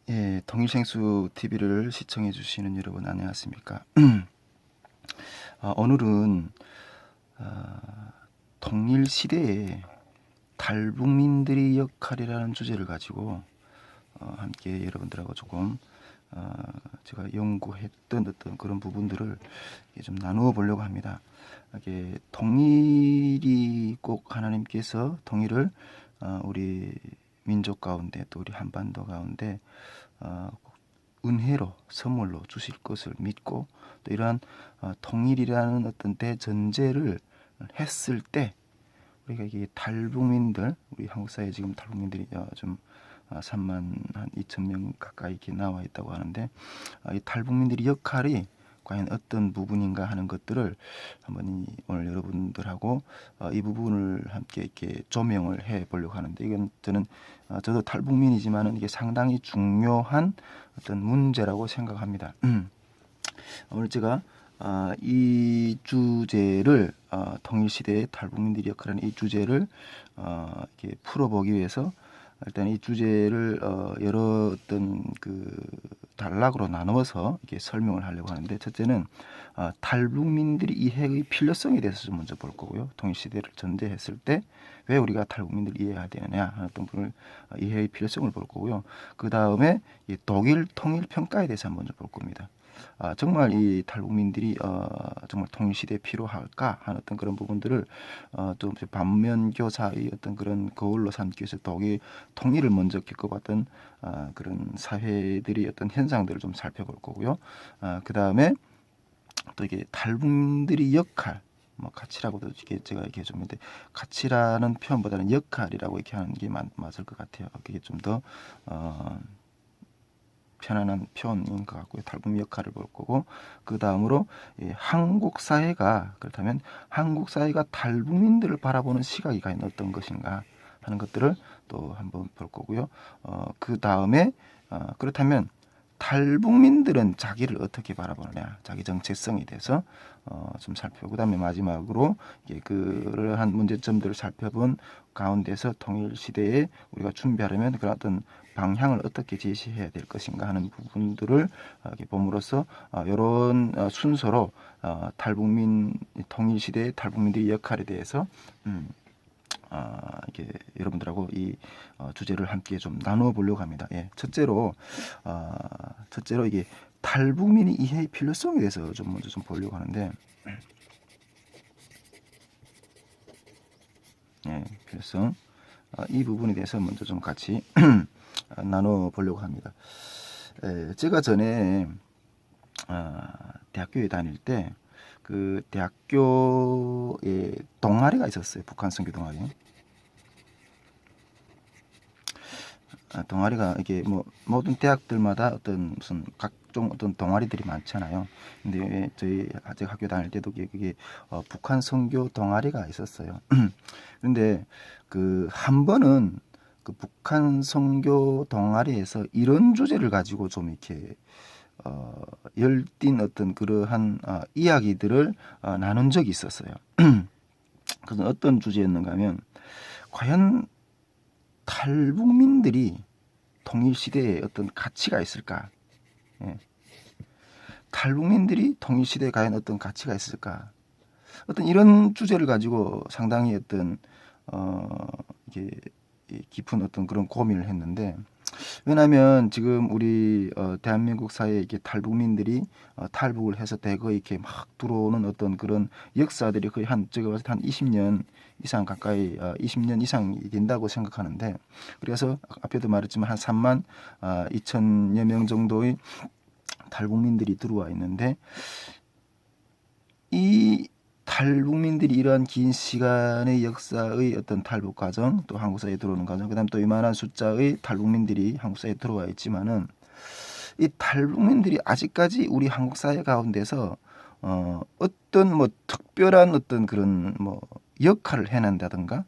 예, 통일생수 TV를 시청해 주시는 여러분 안녕하십니까? 오늘은 통일 시대의 탈북민들의 역할이라는 주제를 가지고 함께 여러분들하고 조금 제가 연구했던 어떤 그런 부분들을 좀 나누어 보려고 합니다. 이게 통일이 꼭 하나님께서 통일을 우리 민족 가운데 또 우리 한반도 가운데 은혜로 선물로 주실 것을 믿고 또 이러한 통일이라는 어떤 대전제를 했을 때 우리가 이게 탈북민들 우리 한국 사회에 지금 탈북민들이 좀 3만 한 2천 명 가까이 이렇게 나와 있다고 하는데 이 탈북민들의 역할이 과연 어떤 부분인가 하는 것들을 한번 오늘 여러분들하고 이 부분을 함께 이렇게 조명을 해 보려고 하는데 이건 저도 탈북민이지만은 이게 상당히 중요한 어떤 문제라고 생각합니다. 오늘 제가 이 주제를 통일시대의 탈북민들의 역할하는 이 주제를 이렇게 풀어보기 위해서 일단 이 주제를 여러 어떤 그 단락으로 나누어서 이렇게 설명을 하려고 하는데 첫째는 탈북민들이 이해의 필요성에 대해서 좀 먼저 볼 거고요. 통일시대를 전제했을 때 왜 우리가 탈북민들을 이해해야 되느냐 하는 어떤 부분을 이해의 필요성을 볼 거고요. 그 다음에 독일 통일 평가에 대해서 한번 좀 볼 겁니다. 정말 이 탈북민들이 정말 통일시대에 필요할까 하는 어떤 그런 부분들을 좀 반면교사의 어떤 그런 거울로 삼기 위해서 독일 통일을 먼저 겪어봤던 그런 사회들이 어떤 현상들을 좀 살펴볼 거고요. 그 다음에 또 이게 탈북민들의 역할, 뭐 가치라고도 이게 제가 이렇게 좀 했는데 가치라는 표현보다는 역할이라고 이렇게 하는 게 맞을 것 같아요. 그게 좀 더 편안한 표현인 것 같고요. 탈북민 역할을 볼 거고 그 다음으로 한국 사회가 그렇다면 한국 사회가 탈북민들을 바라보는 시각이 과연 어떤 것인가 하는 것들을 또 한번 볼 거고요. 그 다음에 그렇다면 탈북민들은 자기를 어떻게 바라보느냐, 자기 정체성에 대해서 좀 살펴보고 그다음에 마지막으로 그러한 문제점들을 살펴본 가운데서 통일 시대에 우리가 준비하려면 그런 어떤 방향을 어떻게 제시해야 될 것인가 하는 부분들을 봄으로써 이런 순서로 탈북민 통일 시대의 탈북민들의 역할에 대해서 이게 여러분들하고 이 주제를 함께 좀 나누어 보려고 합니다. 예, 첫째로 이게 탈북민의 이해의 필요성에 대해서 좀 먼저 좀 보려고 하는데, 예, 필요성 이 부분에 대해서 먼저 좀 같이 나눠 보려고 합니다. 제가 전에 대학교에 다닐 때 그 대학교에 동아리가 있었어요. 북한 선교 동아리. 동아리가 이게 뭐 모든 대학들마다 어떤 무슨 각종 어떤 동아리들이 많잖아요. 근데 제가 학교 다닐 때도 그게 북한 선교 동아리가 있었어요. 그런데 그 한 번은 그 북한 선교 동아리에서 이런 주제를 가지고 좀 이렇게 열띤 어떤 그러한 이야기들을 나눈 적이 있었어요. 그것은 어떤 주제였는가 하면 과연 탈북민들이 통일시대에 어떤 가치가 있을까? 예. 탈북민들이 통일시대에 과연 어떤 가치가 있을까? 어떤 이런 주제를 가지고 상당히 어떤 이게 깊은 어떤 그런 고민을 했는데 왜냐하면 지금 우리 대한민국 사회에 이렇게 탈북민들이 탈북을 해서 대거 이렇게 막 들어오는 어떤 그런 역사들이 거의 제가 봤을 때 한 20년 이상 가까이 20년 이상이 된다고 생각하는데 그래서 앞에도 말했지만 한 3만 2천여 명 정도의 탈북민들이 들어와 있는데 이 탈북민들이 이러한 긴 시간의 역사의 어떤 탈북 과정, 또 한국 사회에 들어오는 과정, 그다음 또 이만한 숫자의 탈북민들이 한국 사회에 들어와 있지만은 이 탈북민들이 아직까지 우리 한국 사회 가운데서 어떤 뭐 특별한 어떤 그런 뭐 역할을 해낸다든가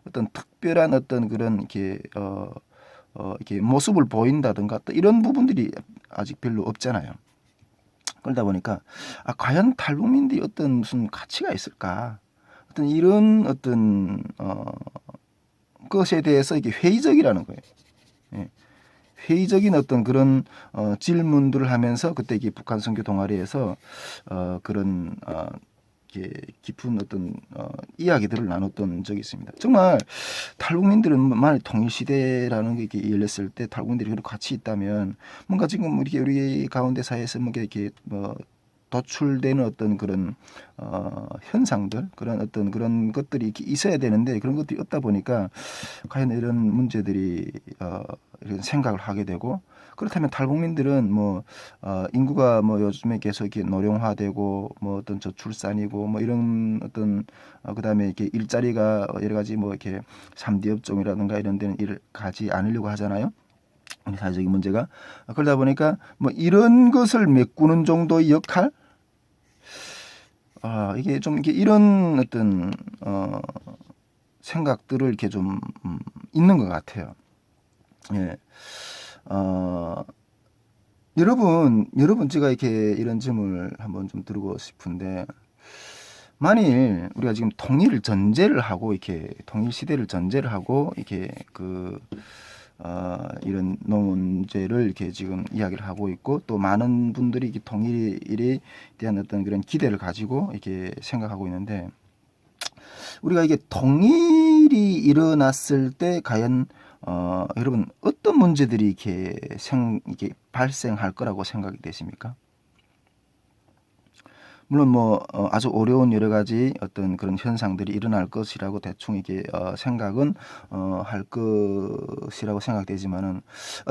어떤 특별한 어떤 그런 이렇게 모습을 보인다든가 또 이런 부분들이 아직 별로 없잖아요. 그러다 보니까 과연 탈북민들이 어떤 무슨 가치가 있을까? 어떤 이런 어떤 것에 대해서 이게 회의적이라는 거예요. 예. 회의적인 어떤 그런 질문들을 하면서 그때 이게 북한 선교 동아리에서 그런 이렇게 깊은 어떤 이야기들을 나눴던 적이 있습니다. 정말 탈북민들은 만약 통일시대라는 게 이렇게 열렸을 때 탈북민들이 그렇게 같이 있다면 뭔가 지금 이렇게 우리 가운데 사이에서 뭔가 이렇게 도출되는 어떤 그런 현상들, 그런 어떤 그런 것들이 이렇게 있어야 되는데 그런 것들이 없다 보니까 과연 이런 문제들이 이런 생각을 하게 되고, 그렇다면 탈북민들은 인구가 요즘에 계속 이렇게 노령화되고 어떤 저출산이고 이런 어떤 그다음에 이렇게 일자리가 여러 가지 이렇게 3D 업종이라든가 이런 데는 일을 가지 않으려고 하잖아요. 우리 사회적인 문제가. 그러다 보니까 이런 것을 메꾸는 정도의 역할, 이게 좀 이렇게 이런 어떤 생각들을 이렇게 좀 있는 것 같아요. 예. 여러분 제가 이렇게 이런 질문을 한번 좀 드리고 싶은데, 만일 우리가 지금 통일을 전제를 하고 이렇게 통일 시대를 전제를 하고 이렇게 이런 문제를 이렇게 지금 이야기를 하고 있고, 또 많은 분들이 이렇게 통일에 대한 어떤 그런 기대를 가지고 이렇게 생각하고 있는데, 우리가 이게 통일이 일어났을 때 과연 여러분 어떤 문제들이 이렇게 발생할 거라고 생각이 되십니까? 물론 아주 어려운 여러 가지 어떤 그런 현상들이 일어날 것이라고 대충 이렇게 생각은 할 것이라고 생각되지만은,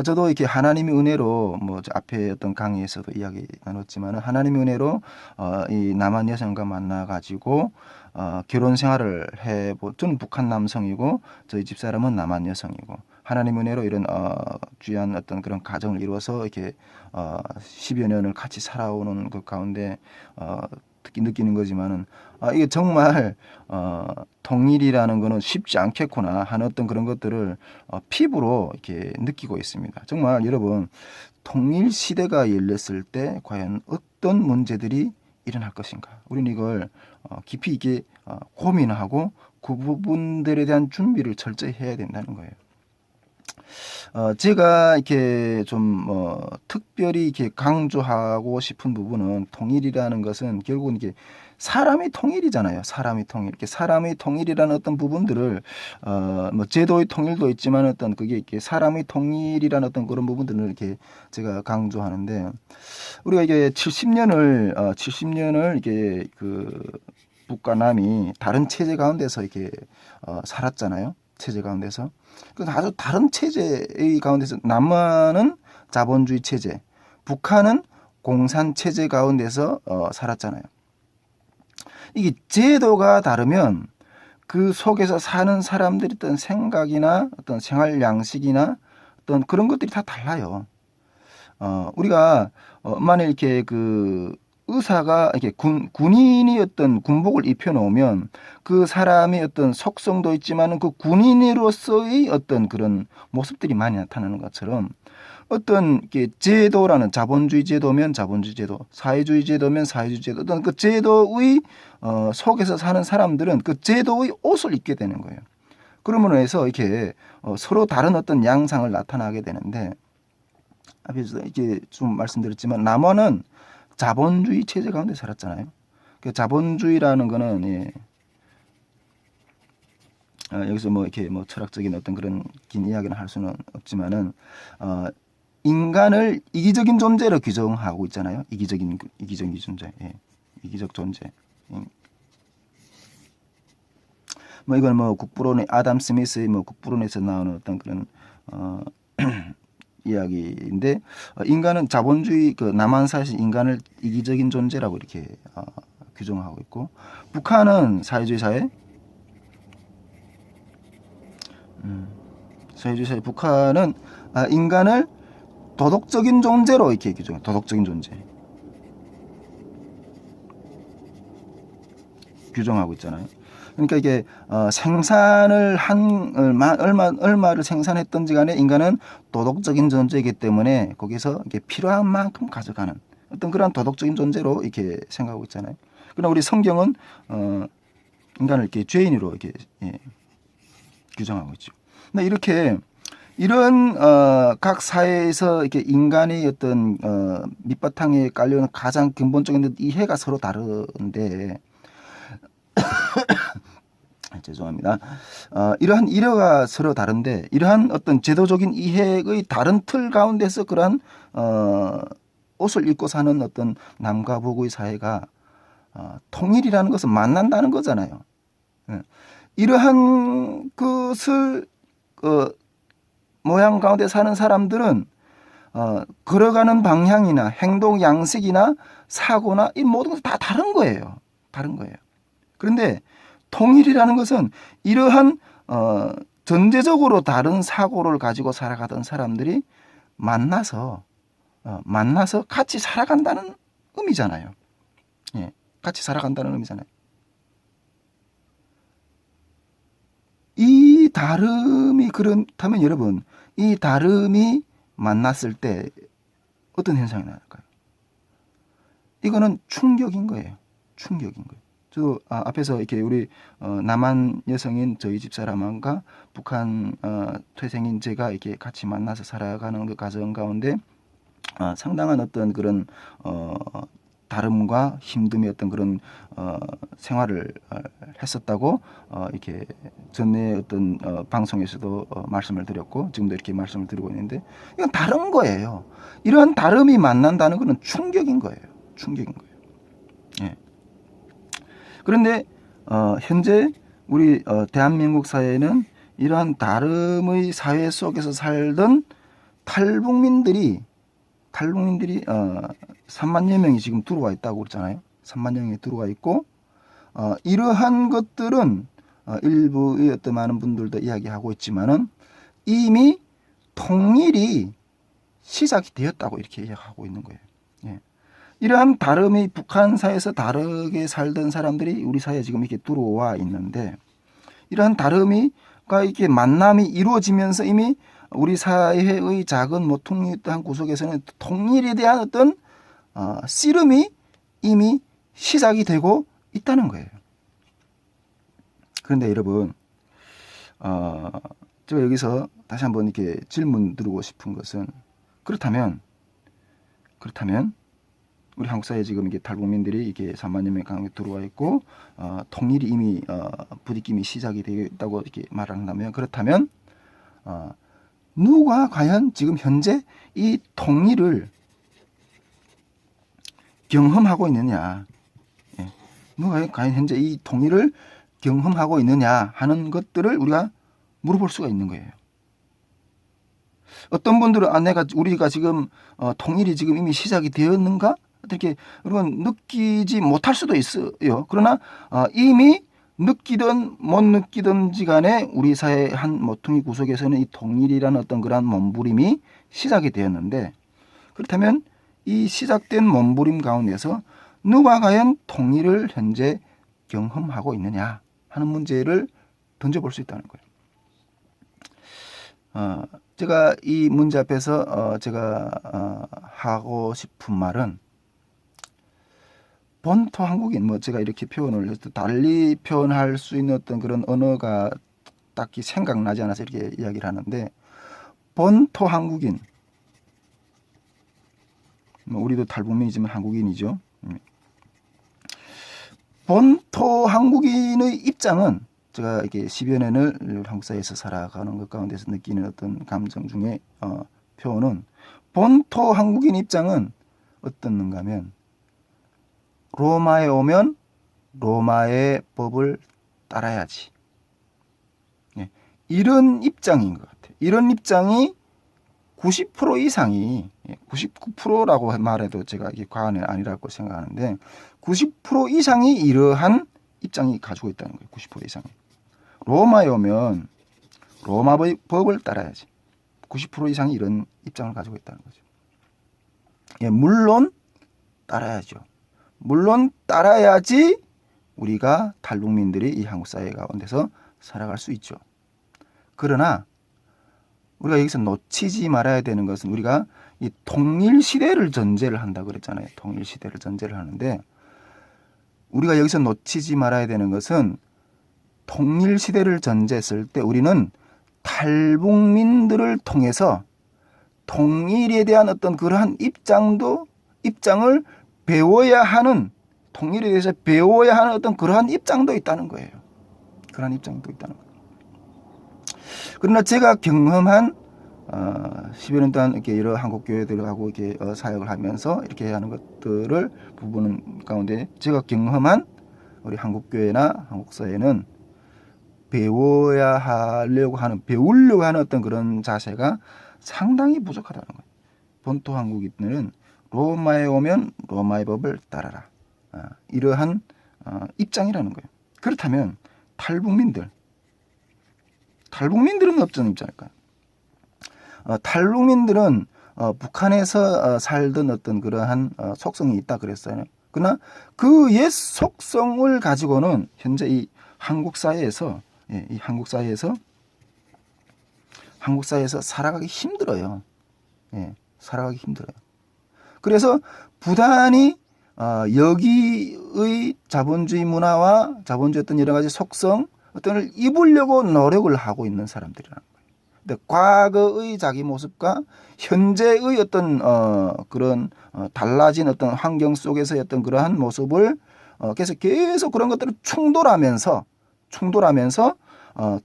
저도 이렇게 하나님의 은혜로 앞에 어떤 강의에서도 이야기 나눴지만은, 하나님의 은혜로 이 남한 여성과 만나 가지고 결혼 생활을 저는 북한 남성이고 저희 집사람은 남한 여성이고, 하나님 은혜로 이런 귀한 어떤 그런 가정을 이루어서 이렇게 10여 년을 같이 살아오는 그 가운데 특히 느끼는 거지만은, 이게 정말 통일이라는 거는 쉽지 않겠구나 하는 어떤 그런 것들을 피부로 이렇게 느끼고 있습니다. 정말 여러분, 통일 시대가 열렸을 때 과연 어떤 문제들이 일어날 것인가, 우리는 이걸 깊이 있게 고민하고 그 부분들에 대한 준비를 철저히 해야 된다는 거예요. 제가 이렇게 좀 특별히 이렇게 강조하고 싶은 부분은, 통일이라는 것은 결국은 이게 사람의 통일이잖아요. 사람의 통일. 이렇게 사람의 통일이라는 어떤 부분들을 제도의 통일도 있지만 어떤 그게 이렇게 사람의 통일이라는 어떤 그런 부분들을 이렇게 제가 강조하는데, 우리가 이게 70년을 이게 북과 남이 다른 체제 가운데서 이렇게 살았잖아요. 체제 가운데서. 그래서 아주 다른 체제의 가운데서, 남한은 자본주의 체제, 북한은 공산 체제 가운데서 살았잖아요. 이게 제도가 다르면 그 속에서 사는 사람들의 어떤 생각이나 어떤 생활 양식이나 어떤 그런 것들이 다 달라요. 우리가 만일 이렇게 의사가 이렇게 군인이 어떤 군복을 입혀놓으면 그 사람의 어떤 속성도 있지만은 그 군인으로서의 어떤 그런 모습들이 많이 나타나는 것처럼, 어떤 이렇게 제도라는, 자본주의 제도면 자본주의 제도, 사회주의 제도면 사회주의 제도, 어떤 그 제도의 속에서 사는 사람들은 그 제도의 옷을 입게 되는 거예요. 그러므로 해서 이렇게 서로 다른 어떤 양상을 나타나게 되는데, 앞에서 이렇게 좀 말씀드렸지만 남한은 자본주의 체제 가운데 살았잖아요. 그 자본주의라는 거는 여기서 이렇게 철학적인 어떤 그런 긴 이야기는 할 수는 없지만은 인간을 이기적인 존재로 규정하고 있잖아요. 이기적인 존재, 이기적 존재. 이건 국부론의 아담 스미스의 국부론에서 나오는 어떤 그런 이야기인데, 인간은 자본주의 남한사에서 인간을 이기적인 존재라고 이렇게 규정하고 있고, 북한은 사회주의 사회, 북한은 인간을 도덕적인 존재로 이렇게 규정해요. 도덕적인 존재 규정하고 있잖아요. 그러니까 이게 생산을 얼마를 생산했던지 간에 인간은 도덕적인 존재이기 때문에 거기서 이게 필요한 만큼 가져가는 어떤 그런 도덕적인 존재로 이렇게 생각하고 있잖아요. 그러나 우리 성경은 인간을 이렇게 죄인으로 이렇게 규정하고 있죠. 근데 이렇게 이런 각 사회에서 이렇게 인간의 어떤 밑바탕에 깔려있는 가장 근본적인 이해가 서로 다른데 죄송합니다. 이러한 이해가 서로 다른데 이러한 어떤 제도적인 이해의 다른 틀 가운데서 그러한 옷을 입고 사는 어떤 남과 북의 사회가 통일이라는 것은 만난다는 거잖아요. 예. 이러한 것을 모양 가운데 사는 사람들은 걸어가는 방향이나 행동 양식이나 사고나 이 모든 것이 다 다른 거예요. 다른 거예요. 그런데 통일이라는 것은 이러한 전제적으로 다른 사고를 가지고 살아가던 사람들이 만나서 같이 살아간다는 의미잖아요. 예, 같이 살아간다는 의미잖아요. 이 다름이 그렇다면 여러분, 이 다름이 만났을 때 어떤 현상이 나올까요? 이거는 충격인 거예요. 충격인 거예요. 저도 앞에서 이렇게 우리 남한 여성인 저희 집사람과 북한 퇴생인 제가 이렇게 같이 만나서 살아가는 그 과정 가운데 상당한 어떤 그런 다름과 힘듦의 어떤 그런 생활을 했었다고 이렇게 전에 어떤 방송에서도 말씀을 드렸고 지금도 이렇게 말씀을 드리고 있는데 이건 다른 거예요. 이러한 다름이 만난다는 것은 충격인 거예요. 충격인 거예요. 예. 그런데 현재 우리 대한민국 사회에는 이러한 다름의 사회 속에서 살던 탈북민들이 3만여 명이 지금 들어와 있다고 그랬잖아요. 3만여 명이 들어와 있고 이러한 것들은 일부의 어떤 많은 분들도 이야기하고 있지만은 이미 통일이 시작이 되었다고 이렇게 이야기하고 있는 거예요. 예. 이러한 다름이 북한 사회에서 다르게 살던 사람들이 우리 사회에 지금 이렇게 들어와 있는데 이러한 다름이가 이렇게 만남이 이루어지면서 이미 우리 사회의 작은 모퉁이한 구석에서는 통일에 대한 어떤 씨름이 이미 시작이 되고 있다는 거예요. 그런데 여러분, 제가 여기서 다시 한번 이렇게 질문 드리고 싶은 것은 그렇다면 우리 한국 사회에 지금 이게 탈북민들이 이게 3만여 명 강에 들어와 있고 통일이 이미 부딪힘이 시작이 되었다고 이렇게 말을 한다면 그렇다면 누가 과연 지금 현재 이 통일을 경험하고 있느냐, 예. 누가 과연 현재 이 통일을 경험하고 있느냐 하는 것들을 우리가 물어볼 수가 있는 거예요. 어떤 분들은 우리가 지금 통일이 지금 이미 시작이 되었는가 이렇게 여러분 느끼지 못할 수도 있어요. 그러나 이미 느끼든 못 느끼든지 간에 우리 사회의 한 모퉁이 구석에서는 이 통일이라는 어떤 그러한 몸부림이 시작이 되었는데 그렇다면 이 시작된 몸부림 가운데서 누가 과연 통일을 현재 경험하고 있느냐 하는 문제를 던져볼 수 있다는 거예요. 제가 이 문제 앞에서 제가 하고 싶은 말은 본토 한국인 제가 이렇게 표현을 해서 달리 표현할 수 있는 어떤 그런 언어가 딱히 생각나지 않아서 이렇게 이야기를 하는데 본토 한국인 우리도 탈북민이지만 한국인이죠. 본토 한국인의 입장은 제가 이렇게 10여 년을 한국 사회에서 살아가는 것 가운데서 느끼는 어떤 감정 중에 표현은 본토 한국인 입장은 어떻는가 하면 로마에 오면 로마의 법을 따라야지. 예, 이런 입장인 것 같아요. 이런 입장이 90% 이상이 99%라고 말해도 제가 이게 과언이 아니라고 생각하는데 90% 이상이 이러한 입장이 가지고 있다는 거예요. 90% 이상이. 로마에 오면 로마의 법을 따라야지. 90% 이상이 이런 입장을 가지고 있다는 거죠. 예, 물론 따라야죠. 물론 따라야지 우리가 탈북민들이 이 한국 사회 가운데서 살아갈 수 있죠. 그러나 우리가 여기서 놓치지 말아야 되는 것은 우리가 이 통일 시대를 전제를 한다고 그랬잖아요. 통일 시대를 전제를 하는데 우리가 여기서 놓치지 말아야 되는 것은 통일 시대를 전제했을 때 우리는 탈북민들을 통해서 통일에 대한 어떤 그러한 입장을 배워야 하는, 통일에 대해서 배워야 하는 어떤 그러한 입장도 있다는 거예요. 그러한 입장도 있다는 거예요. 그러나 제가 경험한 10여 년 동안 이렇게 여러 한국 교회들하고 이렇게 사역을 하면서 이렇게 하는 것들을 부분 가운데 제가 경험한 우리 한국 교회나 한국 사회는 배우려고 하는 어떤 그런 자세가 상당히 부족하다는 거예요. 본토 한국인들은 로마에 오면 로마의 법을 따라라. 이러한 입장이라는 거예요. 그렇다면 탈북민들은 어떤 입장일까요? 탈북민들은 북한에서 살던 어떤 그러한 속성이 있다 그랬어요. 그러나 그 옛 속성을 가지고는 현재 이 한국 사회에서 살아가기 힘들어요. 살아가기 힘들어요. 그래서 부단히 여기의 자본주의 문화와 자본주의 어떤 여러 가지 속성 어떤을 입으려고 노력을 하고 있는 사람들이라는 거예요. 근데 과거의 자기 모습과 현재의 어떤 그런 달라진 어떤 환경 속에서의 어떤 그러한 모습을 계속 그런 것들을 충돌하면서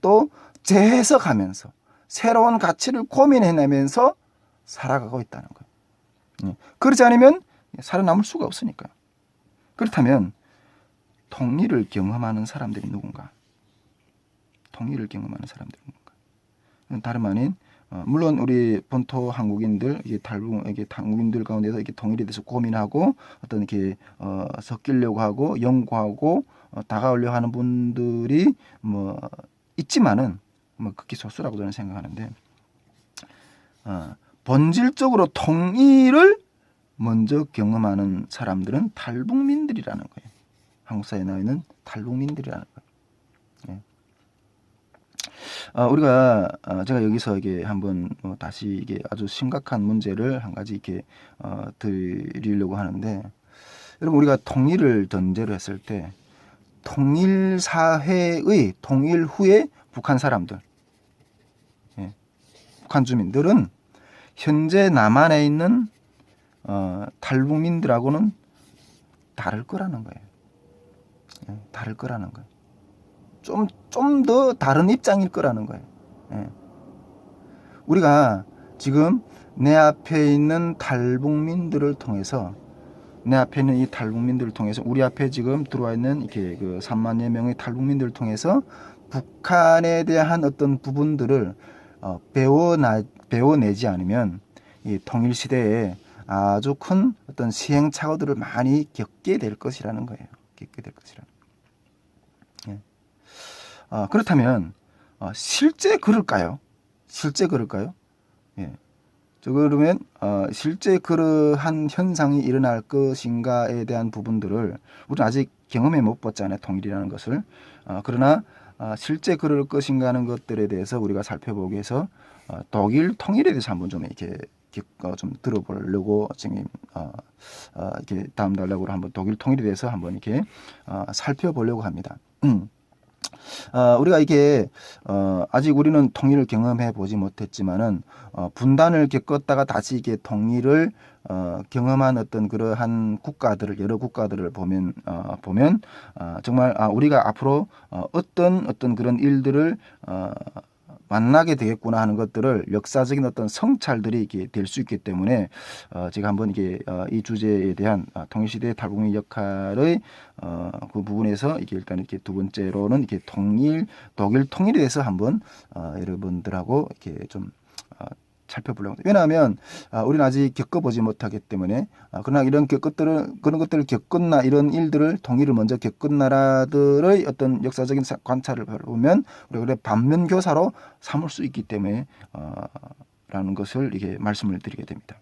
또 재해석하면서 새로운 가치를 고민해내면서 살아가고 있다는 거예요. 그렇지 않으면 살아남을 수가 없으니까요. 그렇다면 통일을 경험하는 사람들이 누군가? 통일을 경험하는 사람들이 누군가? 다름 아닌 물론 우리 본토 한국인들, 한국인들 가운데서 이렇게 통일에 대해서 고민하고 어떤 이렇게 섞이려고 하고 연구하고 다가오려고 하는 분들이 뭐 있지만은 뭐 극히 소수라고 저는 생각하는데 본질적으로 통일을 먼저 경험하는 사람들은 탈북민들이라는 거예요. 한국 사회에 나와 있는 탈북민들이라는 거예요. 우리가 제가 여기서 이게 한번 다시 이게 아주 심각한 문제를 한 가지 이렇게 드리려고 하는데, 여러분 우리가 통일을 전제로 했을 때 통일 사회의 통일 후에 북한 사람들, 북한 주민들은 현재 남한에 있는 탈북민들하고는 다를 거라는 거예요. 다를 거라는 거예요. 좀 더 다른 입장일 거라는 거예요. 우리가 지금 내 앞에 있는 탈북민들을 통해서 우리 앞에 지금 들어와 있는 이렇게 그 3만여 명의 탈북민들을 통해서 북한에 대한 어떤 부분들을 배워내지 않으면 이 통일 시대에 아주 큰 어떤 시행착오들을 많이 겪게 될 것이라는 거예요. 그렇다면 실제 그럴까요? 그러면 실제 그러한 현상이 일어날 것인가에 대한 부분들을 우리는 아직 경험해 못 봤잖아요. 통일이라는 것을. 그러나 실제 그럴 것인가 하는 것들에 대해서 우리가 살펴보기 위해서 독일 통일에 대해서 한번 좀 이렇게 좀 들어보려고 지금 이렇게 다음 달락으로 한번 독일 통일에 대해서 한번 이렇게 살펴보려고 합니다. 우리가 이게 아직 우리는 통일을 경험해 보지 못했지만은 분단을 겪었다가 다시 이게 통일을 경험한 어떤 그러한 여러 국가들을 보면 정말 우리가 앞으로 어떤 그런 일들을 만나게 되겠구나 하는 것들을 역사적인 어떤 성찰들이 이게 될 수 있기 때문에 제가 한번 이게 이 주제에 대한 통일시대의 탈북민 역할의 그 부분에서 이게 일단 이렇게 두 번째로는 이렇게 독일 통일에 대해서 한번 여러분들하고 이렇게 좀 살펴보려고 합니다. 왜냐하면 우리는 아직 겪어보지 못하기 때문에 그러나 그런 것들을 겪은 이런 일들을 통일을 먼저 겪은 나라들의 어떤 역사적인 관찰을 보면 우리가 그래 반면교사로 삼을 수 있기 때문에 라는 것을 이게 말씀을 드리게 됩니다.